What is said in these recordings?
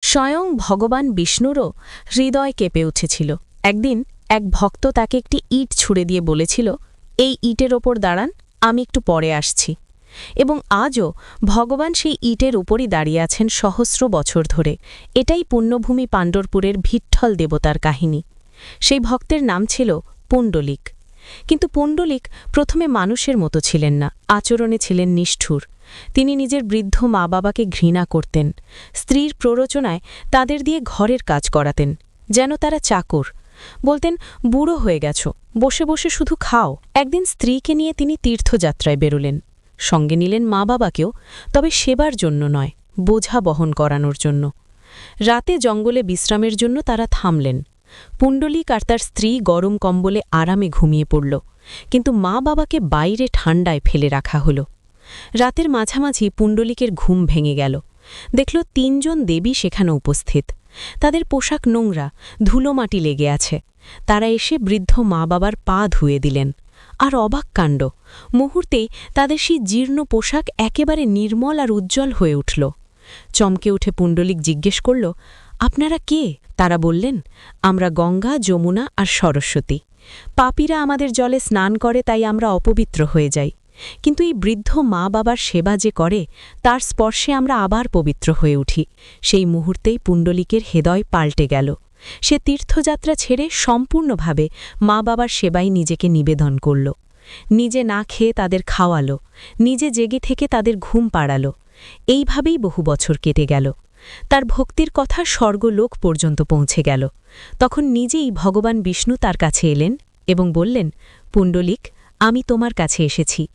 স্বয়ং ভগবান বিষ্ণুরও হৃদয় কেঁপে উঠেছিল। একদিন এক ভক্ত তাকে একটি ইট ছুঁড়ে দিয়ে বলেছিল, এই ইটের ওপর দাঁড়ান, আমি একটু পরে আসছি। এবং আজও ভগবান সেই ইটের উপরই দাঁড়িয়ে আছেন সহস্র বছর ধরে। এটাই পুণ্যভূমি পাণ্ডরপুরের ভিট্ঠল দেবতার কাহিনী। সেই ভক্তের নাম ছিল পুণ্ডলিক। কিন্তু পুণ্ডলিক প্রথমে মানুষের মতো ছিলেন না, আচরণে ছিলেন নিষ্ঠুর। তিনি নিজের বৃদ্ধ মা বাবাকে ঘৃণা করতেন। স্ত্রীর প্ররোচনায় তাদের দিয়ে ঘরের কাজ করাতেন, যেন তারা চাকর। বলতেন, বুড়ো হয়ে গেছ, বসে বসে শুধু খাও। একদিন স্ত্রীকে নিয়ে তিনি তীর্থযাত্রায় বেরোলেন। সঙ্গে নিলেন মা বাবাকেও, তবে সেবার জন্য নয়, বোঝা বহন করানোর জন্য। রাতে জঙ্গলে বিশ্রামের জন্য তারা থামলেন। পুণ্ডলিক আর তার স্ত্রী গরম কম্বলে আরামে ঘুমিয়ে পড়ল, কিন্তু মা বাবাকে বাইরে ঠান্ডায় ফেলে রাখা হল। রাতের মাঝামাঝি পুণ্ডলিকের ঘুম ভেঙে গেল। দেখল ৩ জন দেবী সেখানে উপস্থিত। তাদের পোশাক নোংরা, ধুলো মাটি লেগে আছে। তারা এসে বৃদ্ধ মা বাবার পা ধুয়ে দিলেন। আর অবাক কাণ্ড, মুহূর্তেই তাদের সেই জীর্ণ পোশাক একেবারে নির্মল আর উজ্জ্বল হয়ে উঠল। চমকে উঠে পুণ্ডলিক জিজ্ঞেস করল, আপনারা কে? তারা বললেন, আমরা গঙ্গা, যমুনা আর সরস্বতী। পাপীরা আমাদের জলে স্নান করে, তাই আমরা অপবিত্র হয়ে যাই। কিন্তু এই বৃদ্ধ মা বাবার সেবা যে করে, তার স্পর্শে আমরা আবার পবিত্র হয়ে উঠি। সেই মুহূর্তেই পুণ্ডলিকের হৃদয় পাল্টে গেল। সে তীর্থযাত্রা ছেড়ে সম্পূর্ণভাবে মা বাবার সেবায় নিজেকে নিবেদন করল। নিজে না খেয়ে তাদের খাওয়ালো, নিজে জেগে থেকে তাদের ঘুম পাড়ালো। এইভাবেই বহু বছর কেটে গেল। তার ভক্তির কথা স্বর্গলোক পর্যন্ত পৌঁছে গেল। তখন নিজেই ভগবান বিষ্ণু তার কাছে এলেন এবং বললেন, পুণ্ডলিক, আমি তোমার কাছে এসেছি।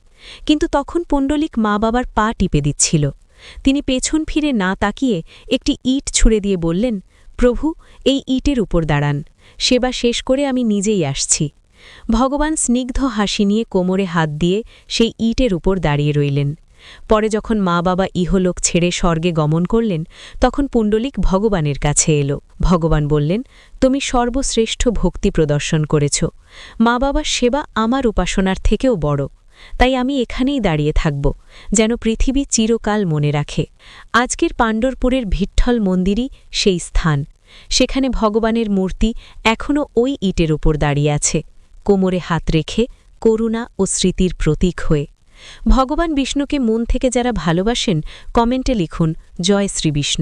কিন্তু তখন পুণ্ডলিক মা বাবার পা টিপে দিচ্ছিল। তিনি পেছন ফিরে না তাকিয়ে একটি ইট ছুঁড়ে দিয়ে বললেন, প্রভু, এই ইটের উপর দাঁড়ান, সেবা শেষ করে আমি নিজেই আসছি। ভগবান স্নিগ্ধ হাসি নিয়ে কোমরে হাত দিয়ে সেই ইটের উপর দাঁড়িয়ে রইলেন। পরে যখন মা বাবা ইহলোক ছেড়ে স্বর্গে গমন করলেন, তখন পুণ্ডলিক ভগবানের কাছে এলো। ভগবান বললেন, তুমি সর্বশ্রেষ্ঠ ভক্তি প্রদর্শন করেছ। মা বাবার সেবা আমার উপাসনার থেকেও বড়। তাই আমি এখানেই দাঁড়িয়ে থাকব, যেন পৃথিবী চিরকাল মনে রাখে। আজকের পাণ্ডরপুরের ভিট্ঠল মন্দিরই সেই স্থান। সেখানে ভগবানের মূর্তি এখনও ওই ইটের উপর দাঁড়িয়ে আছে, কোমরে হাত রেখে, করুণা ও স্মৃতির প্রতীক হয়ে। ভগবান বিষ্ণুকে মন থেকে যারা ভালোবাসেন, কমেন্টে লিখুন, জয় শ্রী বিষ্ণু।